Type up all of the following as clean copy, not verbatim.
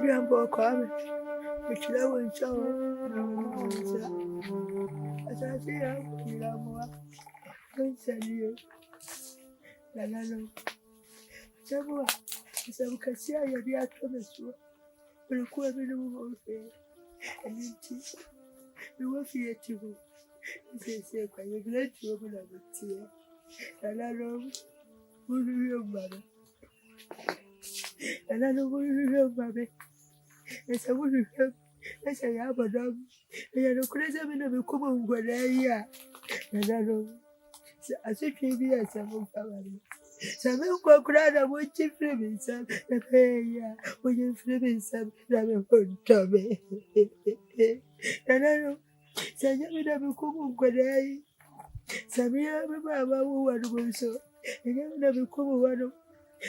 Jambo kwame. Kila mchao. Asante ya kila mwa. Nsaniye. Lalalo. Jambo. Sababu kasi ya dia tumesuwa. Ulikuwa mimi mwofe. Aniti. Mwofe yetu. Sisi kwa yule tu bila mtia. Lalalo. Uluyo baba. Lalalo uluyo baba. Esa uluyo. Esa ya baba. Ya nukuleza mina mikumu ngwalaya. Lalalo. Asiki ya sababu kabari. Sababu kwa kulala mwenye filmi sababu. Napeya. Mwenye filmi sababu. Namekontobe. Lalalo. Sanya mina mikumu ngwalaya. Samia baba wanu mwiso. Mina mikumu wanu.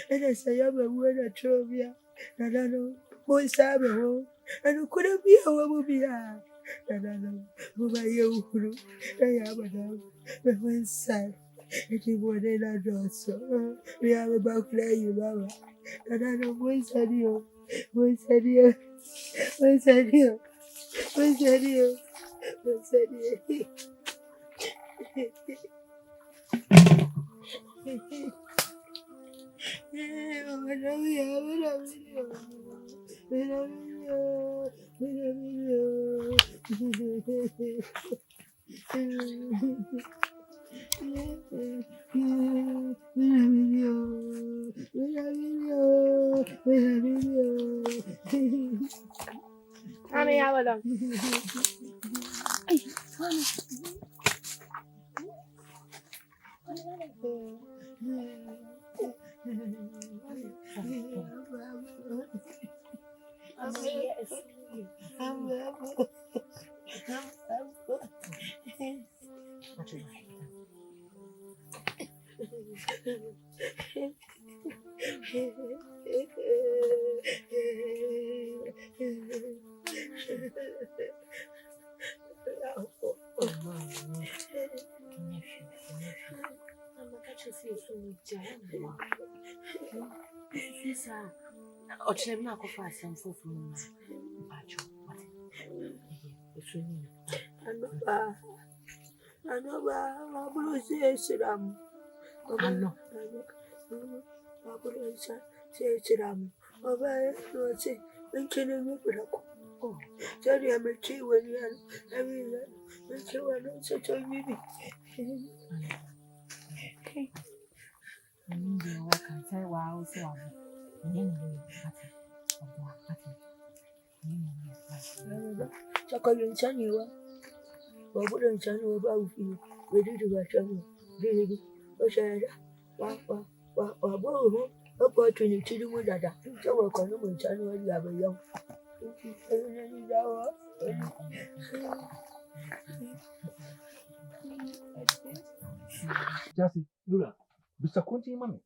Ena sayama mwana trobia. Lalalo. Mwisabe ho. Anukuna bia wabu bia. Lalalo. Mubaye uhuru. Naya madam. Mwisabe. Iti mwone na doso. Miyawe bakula yu baba. Lalalo mwisadio. Mwisadio. Mwisadio. Mwisadio. Mwisadio. Sisa, ochilema kufasi mfufu mpacho. Anoba, mabulozi esiramu. Ano. Mabulozi esiramu. Oba noche, nkene mubulako. Jari amechiwe ni ano. Abila, mechiwe no secho bibi. Ndio wakansa wao sawa. Nini hata. Hata. Nini. Chako yensaniwa. Wabula nsaniwa baufi. Wedidi bachamo. Didi. Oshara. Wabo. Opo tuni chirimu dada. Chawa kwa numu nsaniwa yabe yao. Nini dawa. Jasi, Lula. Bisa kunti mami.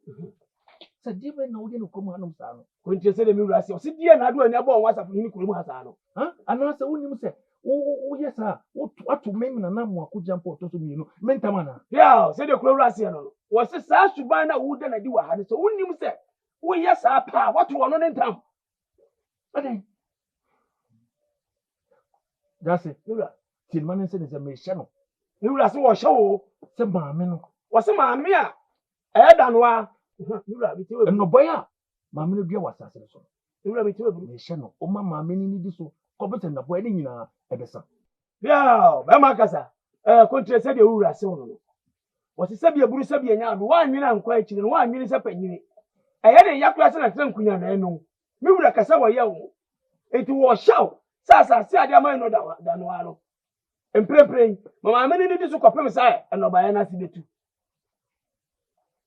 Sadiba na uje nukomu hano msano. Kunti sele mi rasi. Sidia na adua ni abo wasa funi kulemu hasano. Ha? Anasa uni mse. Uje sa watu memi na namu wakuja mpo otoso minu. Menta mana. Ya, sede kulemu rasi ano. Wasi saa subana uda na diwa hane. So uni mse. Uje saa pa watu wanone ntamu. Ade. Jasi, Lula. Tilmane se nise meshano. Lula si washawo. Se maame no. Wasi maame a. Danwa. Lula bitiwe. Eno boya. Maame no bia wasase so. Lula bitiwe bru. Meshano. Oma maame ni di so. Kobete na boya ni nyina ebesa. Ya, ba makasa. Kunti sede lula si ono no. Wasi sabi eburu sabi enyado. Wa nwina nkwa ekire. Wa nwini se panyini. De yakura se na trenkunya na eno. Mi wura kasa wa yawo. Enti wo shaw. Sasa si ade amai no danwa no. Emprepren. Mama ameni ni di so kopem sai eno ba ya na si betu.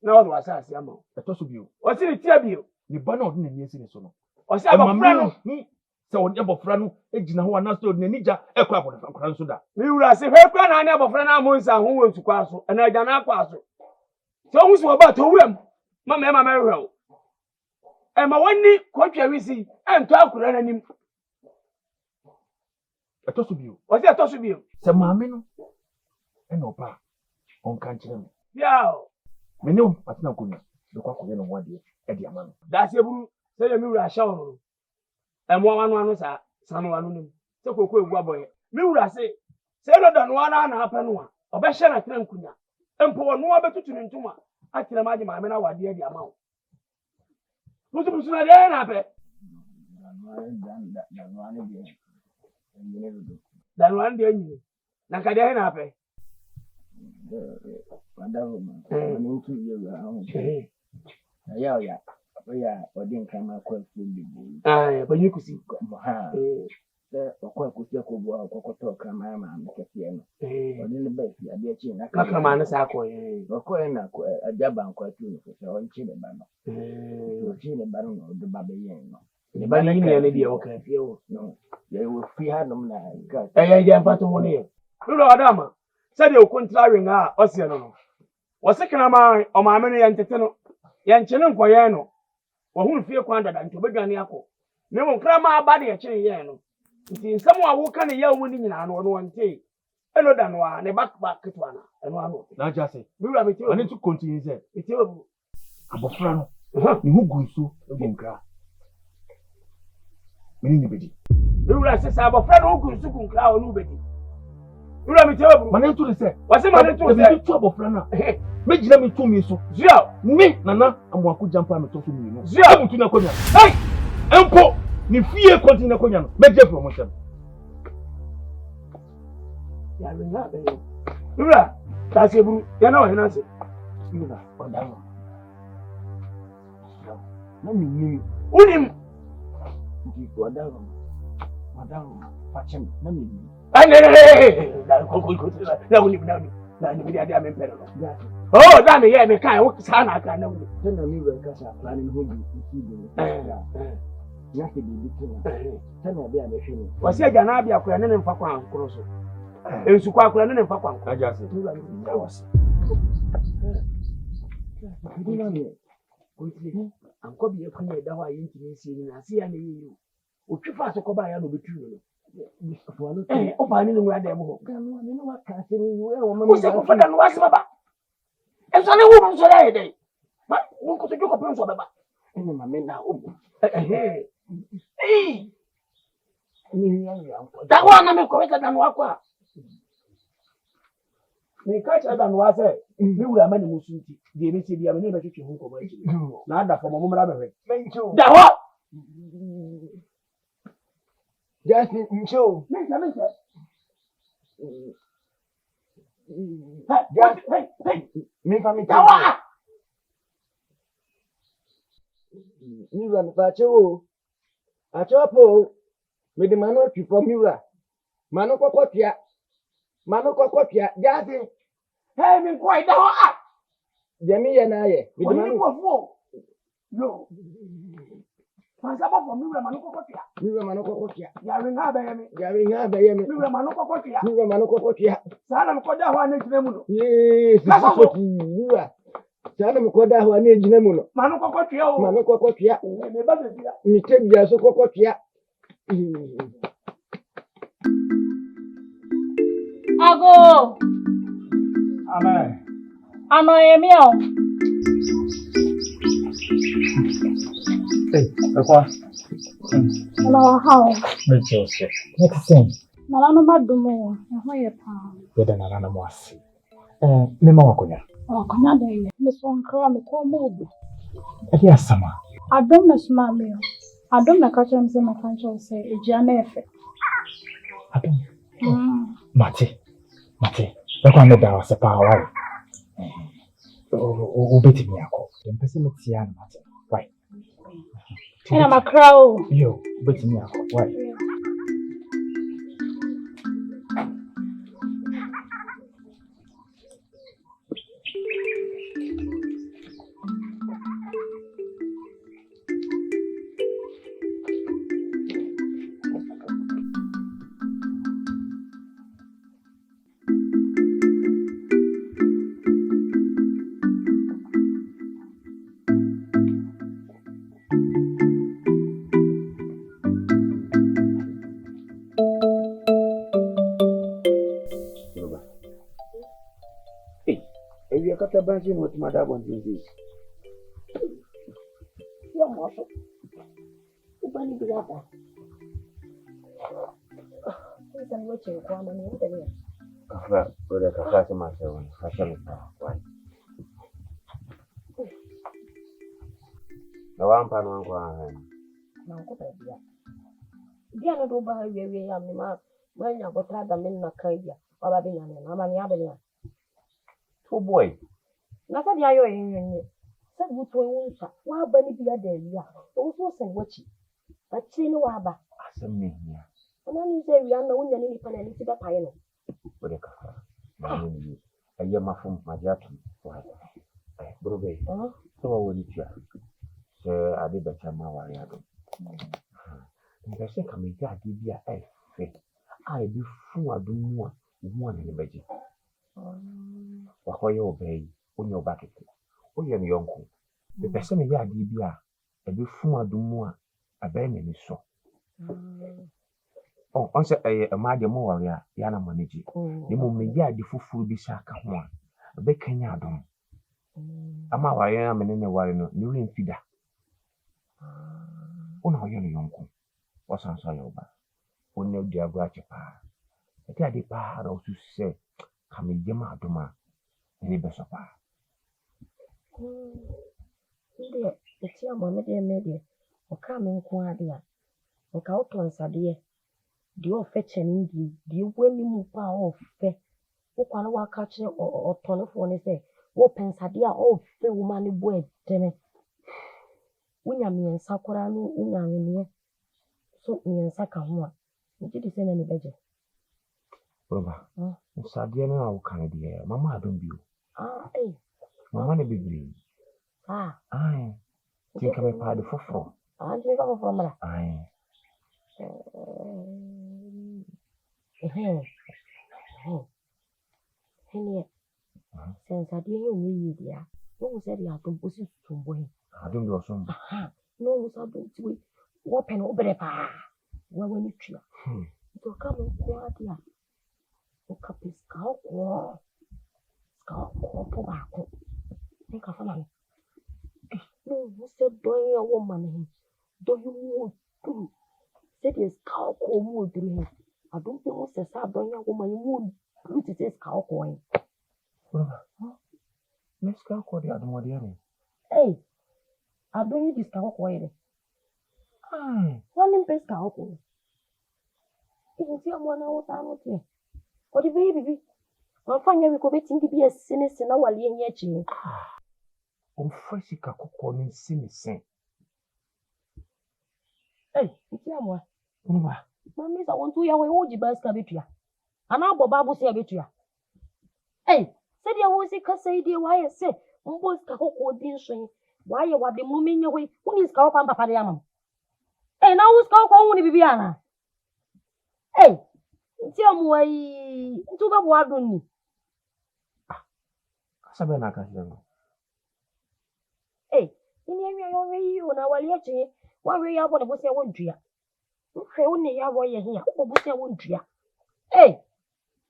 Na wo wasase ama. Etoso bio. Wasi ni tia bio. Ni bana odine ni esi ni so no. Wasi abofra no. Se won abofra no ejina ho na so odine nija ekwa abofra nso da. Mi wura se hwekwa na ani abofra na amonsa ho wo ntukwa so. Na aja na akwa so. Se ohun so ba to wuram. Mama hwew. Ma woni kwatwa wisi ento akura na nim. Etoso bio. Wasi etoso bio. Se maame no eno pa on kan kire me. Yao. Menyo atina kunya. Bekwa koye no wade e di amano. Dase buru se ye mi wura shawo. Emo wanu sa sanu wanu nim. Se kokko egu aboye. Me wura se no da no na apa no a. Obehye na tena nkunya. Empo no abetutu ne ntuma. Atena maji maame na wade adi ama wo. Musu na de na pe. Danwan de nyini. Na ka de na pe. Ya odin kama kwa fundi. Banyi kusi. Kwa kusia kubwa kwa kutoka mama amekafia no. Odin basi abiachi na kaka maana sako kwa na kwa ajaba kwa tu so onchile bana. Onchile bana no do babe yen no. Ni bani ni ene dia okafia wo. No. Ya wo fi ha no na ga. Ya fato mo ne. Lulu adama. Sade o kontrawe nga ose no no. Wosekena ma o maame no yentete no. Yenchene nkoye no. Wo hu fie kwanda da ntobedwane akọ. Ne mo kra ma aba de yechene ye no. Nti nsɛm a woka ne yaw mu ni nyina no wonte eno da no a ne back ketwa na eno ano na jase mi wura meti ani to continue say meti obu abofra no ni hu gunsu ebunkra meni ni bedi mi wura se sa abofra no gunsu kunkra o no bedi mi wura meti obu mane to say wase mane to say mi to abofra na me jira mi to mi so zio mi nana amwaku jampa me to so mi no zio mutu na konya hey empo ni fie continue na konya no beje promotion ya le na be wura ta se buru ya na o hena se Mira, odama. Na mimi unim ndi odama. Odama fachem na mimi. Ne da ko na unim na ni bi ada me pere no oh da me ye me kai wo sa na aka na unim Tena mimi kasa planning hobi isibi. Ya ke bibi tena bia be hwene. wasi aga na abia akura ne mfa kwa ankoro so ensu kwa akura ne mfa kwa ankoro na jase Ndina me Kontine anko bi ekwanya da wa yinti ne si ni na si ya ne yi o twifa so ko ba ya no betu no o ba ni no ngura da mo gano me no waka se ni we o o se ko fada no wase baba enso ne wo mo so da ye dai ba wo ko to joko pe so baba ene mame na obu ni ya anko da wa na me ko weta da no akwa me ka cha da no wase mi wura ma ne musunti de me se bia me ne ba twetwe ho ko ba chi na ada fo mo mra behwe da ho just ncho me ja hey mi fami da wa Miura mi pa chewo. Achopo. Me de manu twifo miura. Manu kokotia. Jasi. hey me ko da ho ah Jemi ye na ye. Me de Oni manu ko fo. Yo. Fansa ba fo mi wura manu kokotia. miura manu kokotia. Ya ri nga ba yemi. Yawe nga be ye me. Mi wura manu kokotia. Miura manu kokotia. Sa na me ko da ho na jina mu no. Yes. Miura. Sana mkoda ho ani ejina mu no. Manu kokotia o. Manu kokotia. Me ba be bia. Mi tebia so kokotia. Ago. amen Ano yemio. ekwa Ana wa hao. mecho se next thing Na no madumo. Ho ye pa. yeda na na mwasi mema wakonya Konya de ye. Me so nkra me ko mo obu. edi asama Adom na suma me yo. Adom na kacha mse na kancha se ejia na efe. Adom mate ekwa me da wase pa wa o beti mi akọ mpese me tia na mate why Ina makra o. yo beti mi akọ why Ewi kata banji no tumada bon dinzi. Ya mo so. Ubani bilata. Sasa ni wewe kwa maana ni ndio. Kafa, bora kafa sema sawa. Fasha mpa. Na wampa na wangu Na uko pia. Dia na do ba wewe ya mma. Mwanya ko tada men na kaya. Baba bi na na ma ni abele. Oh boy. Na sa dia yo yin. Sa bu to yin sa. Wa ba ni biya da ya. To so san wace. Ba ce ni wa ba. Asam ne ya. Ana ni sai wiya na wunya ni fa na ni tiba pa yin. Bora kafa. Na ni ayya mafum majatu. Bro be. So woni tia. Se ade ba chama wa ya do. Nga se ka me ja di bia fe. Ai bi fu adum mu a wo na ni baji. Wa ko yo be onye obakete. Oye ni yonko. The person me ya di bia e bi fu adum mu a abai na ni so. Oh, on se ma de mo wa ya na manage. Ni mo me ya di fufuru bi sha ka ho a. Be kanya adum. Ama wa ya me ne ware no ni rin fida. Ona oye ni yonko. Wasan so yoba. Onne di agwa chepa. Eti ade pa ra osu se ka me jema aduma. Ni be so pa. Nde eti amo me de o ka me nko ade a. Nka oto nsade di o fe cheni di wani mu pa o fe. Wo kwa na wa ka che oto ne fo ne se wo pensade a o fe wo ma ne bo edene. Unya miensa kora no unya nwe so miensa ka ho a. Nti di se na ni beje. Baba. Nsade na wo kan de mama adom bio. Mama ne bibiri. Ai. Tinka me pa de foforo. Tinka foforo mara. Ai. Hene. Sensa de yo ni dia. Wo se dia to posi tumbo he. Adom do so. No wo sa do ti wo pen wo bere pa. Wa wani twa. To ka mo kwa dia. O ka piska ko. Ska ko po ba ko. Ni ka fa na. No wo se do ya wo mane. Do you want to? Said is cow ko mu duru. I don't think wo se sa do ya wo mane mu. It is cow ko. Let's go ko dia adom wode ya. Hey. I don't need this cow ko ere. One pesa ko. Inti amwana wo ta no te. Ko di baby. Wafanya wiko betingi bia sene na wali enye chi. Ofasi ka kokko ni sinisen. Inti amwa. Unwa. Mami sa wontu ya we oji baska betua. Ana abo babu se betua. Se dia wo si ka sai dia wa ye se mbo ska kokko din so. Wa ye wa de mumenye we. Uni ska kwa papa de amam. Na wo ska kwa hu ni bibia na. Inti amwa yi. Ntu ba bo adon ni. Sabe na ka sema. Ini enwe yo we yi na wali eche. Wa we ya bo ne bo se wondua. Nhwe wo ne ya wo ye hia. Wo bo se wondua.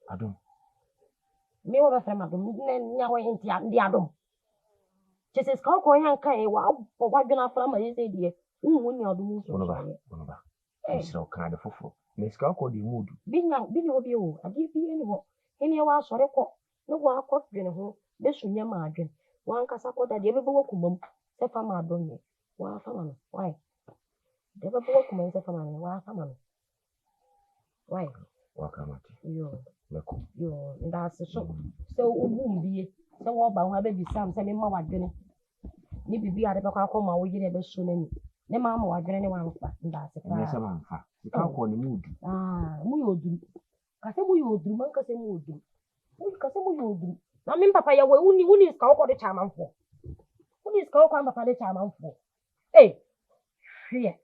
Adom. Me wo ba fra madom ne nya wo hinti ndi adom. Chese ska ko yan kan wa bo wa dwena fra ma yese die. Hu ni adom so. Wono ba. Isra ka de fofo. Me ska ko di mudu. Binya obi o. Ade bi eni ho. Eni wa sore ko. Ne wa ko dwene ho. Be sunya ma adwen. Wa nkasa ko da de be bo kumam. Se fa ma adom ni. Wa fa ma no. Why? De be bo kumam se fa ma ni. Wa fa ma no. Why? Wa kamati. Yo. Leko. Yo, ndase so. Se obu mbie. Se wo ba ho abebi sam se me ma wadwene. Ni bibi ade be kwa akoma wo yire be so nani. Ne ma ma wadwene ne wa mfa. Ndase fa. Ne se ma mfa. Ka ko ni mudu. Mu yoduru. Ka se mu yoduru man ka se mu yoduru. Mu ka se mu yoduru. Na me papa ya we uni ska ko de chama mfo. Uni ska ko papa de chama mfo. Hwe.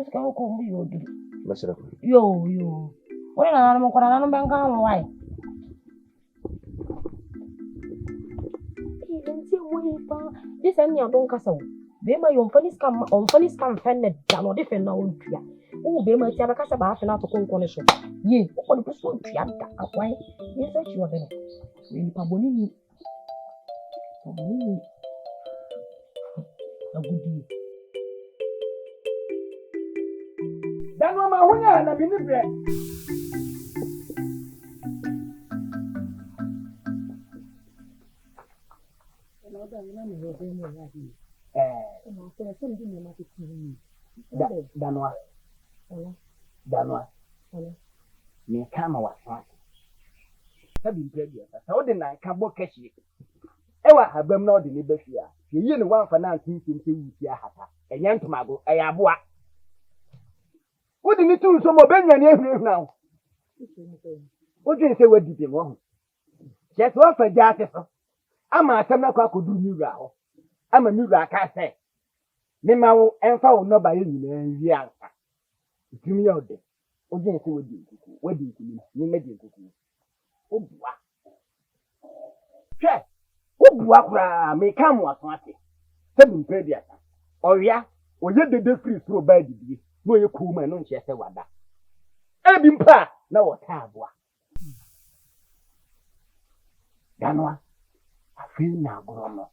Ska ko mu yoduru. Masira ko. Yo. Ore na mo kora na mbenga ho wai. Nti mo yipa. Disa ni adon kasa wo. Be ma yo mfani scam fenne da no de fenna won tua. Wo be ma tia ba kasa ba afi na to konko ne so. Ye, ko ni so tua da akwai. Ye se chi wo de. We ni pa boni ni. Agudi. no ma hunya na mini bre. Danwa. Me kama wasa. Sabi mpregya. Sa odi na ka bo kashi. Ewa habam na odi ne bafia. Ye ne wan fa na ntintim se wuti ahata. Enya ntomago eya aboa. Odi ni tun so mo benya ne ehunu na. Odi se wadi bi mo ho. Je so fa jate so. Ama asem na kwa kodu ni wura ho. Ama ni wura ka se. Me ma wo emfa wo no ba ye nyina nwi ansa. Itimi ya ode. Odi se wadi nkuku. Wadi nkuku ni medi nkuku. Obua. Hwe. Obua kura me ka mo aso ate. Sabi mpregya. Oya, oye dede free throw ba dibie. No ye kuma no nche se wada. Ebi mpa na wota aboa. Danwa. Afi na agoro no.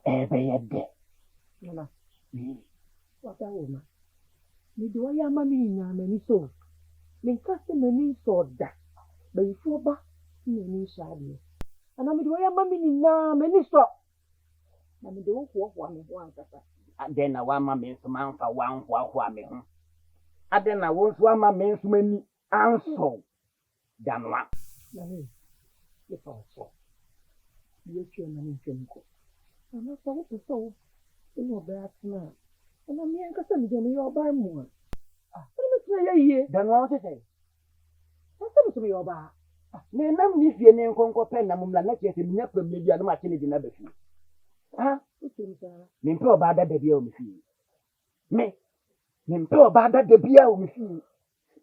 Ebe yede. Nana. Wata wona. Ni do ya ma mi nya ma ni so. Ni ka se ma ni so da. Ba ifo ba ni shade. Ana mi do ya ma mi ni na ma ni so. Na mi do ho me ho ankasa. Aden na wa ma me nso ma mfa wa ho me ho. Aden na wo nso ama me nso mani anso. Danwa. Na he. Ye fa so. Ye twa na ni twemko. Ana so wo so. Ino ba atna. Ana mi ankasa mi do me yo ba mu. Ana tna ye. Danwa wo tete. Asa mi yo ba. Ne nam ni fie ne nkonko pen na mumla na kete minya pamle bia no ma chene di na bafi. Ha? Me mpe oba dada bia o mefi. Me mpe oba dada bia o mefi.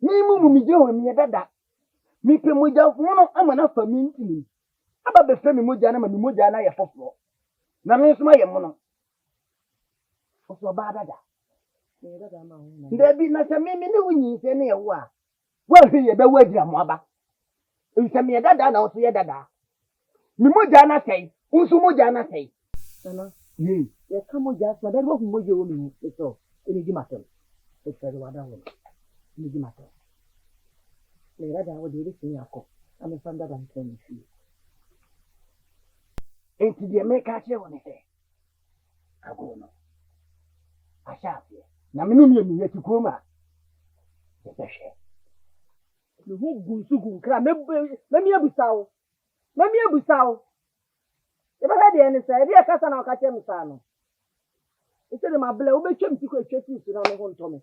Me mu mi je o mi dada. Mi pe moja wono ama na fa mi ntini. Aba be fe mi moja na ma mi moja na ye foforo. Na me nsuma ye mo no. Oso oba dada. Me dada ma ho na. Ndebi na se me ne wunyi se ne ye wo a. Wa hwe ye be wadira mo aba. Nse me dada na oso ye dada. Mi moja na sei. Unsu moja na sei. Nana. Ye kamo jasa da wo moje wo mi so. Eni di matem. E tsare wada wo. Eni di matem. Le rada wo de ri yako. Ame fanda da ntemi fi. Enti de me ka che wo ne se. Agono. Ashafi. Na minu mi ye tikoma. Ye peshe. Le hu gunsu gun kra me mi abusawo. Me mi abusawo. Eba ka de ene sa, e de kasa na ka chem sa no. Ese de mabla, o be chem ti ko etweti su na me ho ntome.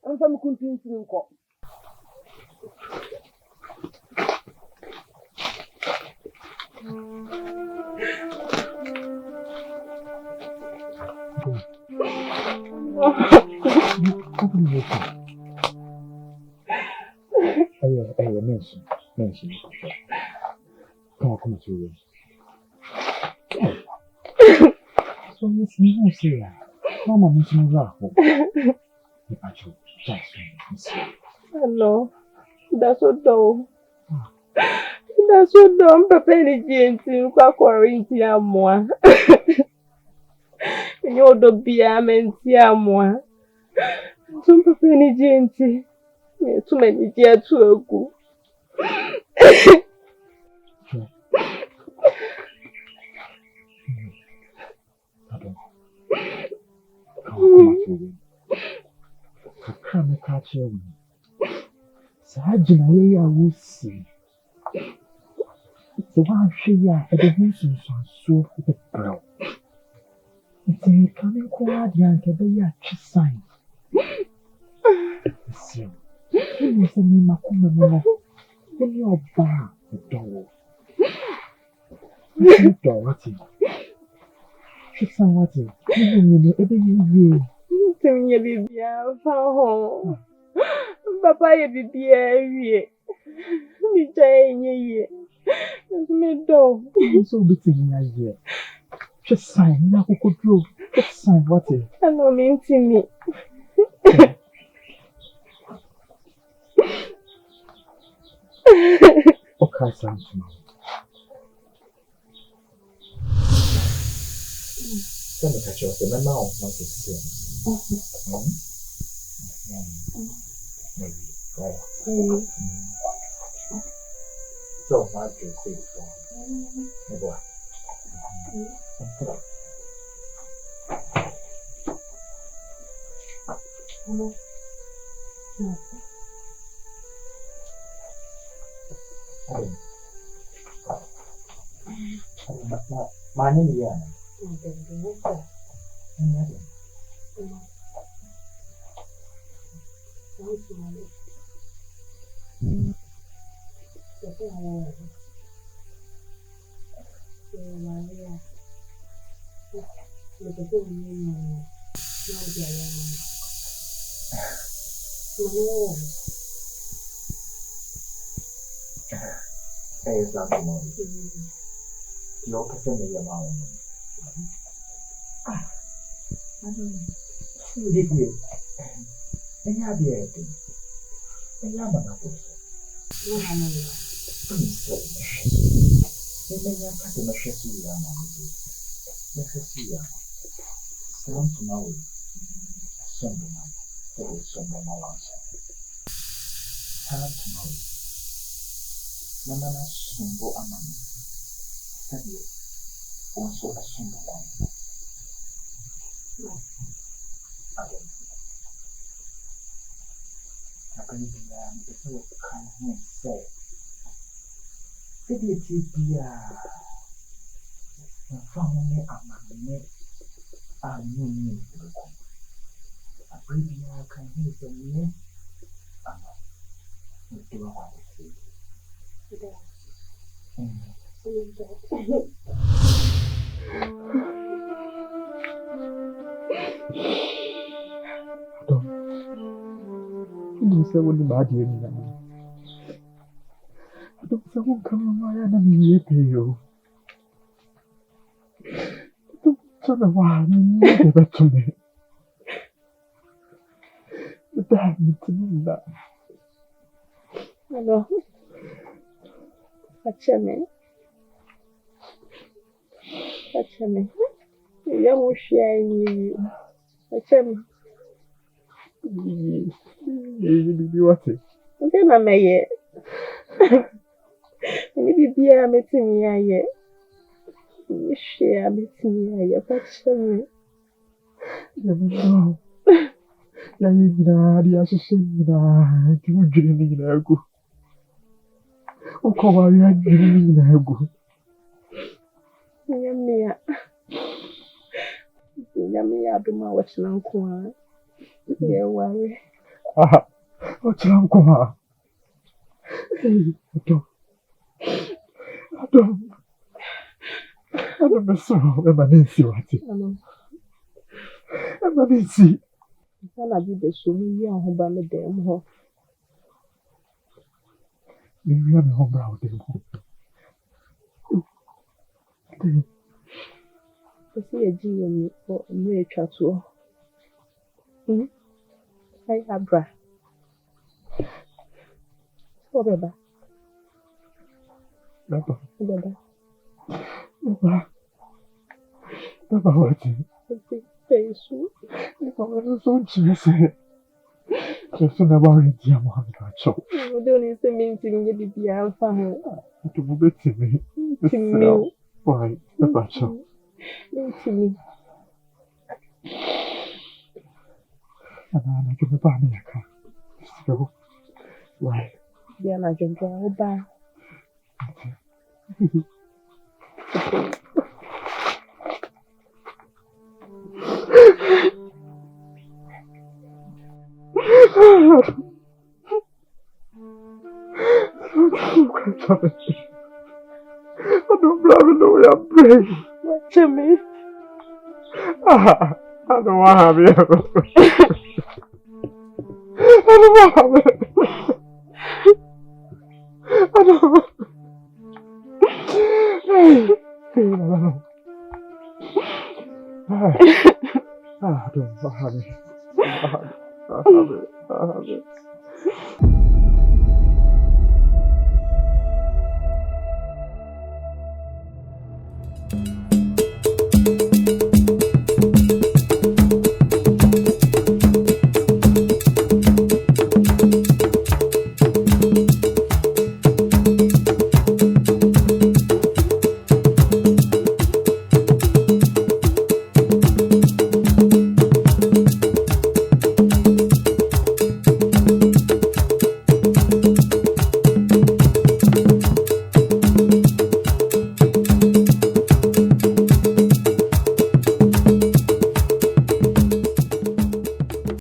Anfa mi kuntin tin nko. Hey, mention. Come to you. So you see that. Mama mentioned Raho. You actually just Hello. That's so dumb. That's so dumb. Papa ni jinti kwa quarantine amwa. Nyo do bia menti amwa. So papa ni jinti. Me tu meni dia tu egu. Come catch you. Sajina ye ya wusi. The one she ya at the Wilson so the bro. It's a coming quad yank at the yacht sign. So, you was a Makuma in your bar, the door. The door, what's it? She sang what's it? You every year. Tell me, baby, I'm home. Papa, you be here. Me dying ye. Me do. So between me here. Just sign, now who could do? Just sign what it? I don't mean to me. Okay, sounds to me. Let me catch you with the mouth, not the Maybe. Right. Mm. So much to say from the boy. My name is Yana. Hey, it's not the one. You're passing me around. I don't really good. And you're the editing. And you're not a person. No, I know you. Please, let me not cut the machine to you, Mamma. Let's see you. Sound to know it. Sunday night. That is Sunday night. Sound to know it. Namana Sumbo Amani. That is also a Sumbo one. Again. I believe in them. It's all kind of say. It is the family Amani. I knew me. I believe in our kind of say. Do I want to see? Don't say what the bad you know. Don't say what come on my enemy you. Don't tell me why you give it to me. But that means to me that. Hello. Achame. Ya mushia ni. Achame. Bibi wate. Nde na meye. Ni bibi ya metimi ya ye. Mushia metimi ya ye. Achame. Ya no. Ya yina dia sesina. Tujiri ni na ku. Uko ba ya jiri ni na ku. Nyamia duma wachina nkuwa. Ye wari. Aha. Wachina nkuwa. I don't know so. Emanisi wati. Emanisi. Sana bibe sumi ya hoba me dem ho. Mimi ya me hoba o dem ho. Esi eji yemi o mu etwa to. Ai abra. Obeba. Baba. Obeba. Baba wati. Pesu. Baba so chese. Chese na ba ri dia mo ha ka cho. O de oni se minti nge bibia alfa ho. To mo beti mi. Timi. Why? Baba cho. Timi. Ana ke ba ni aka. So why? Dia na jonjo oba. I don't blame the way I'm praying. Watch me. I don't want to have you. I don't want to have it. I don't. No. I don't have it. I have it.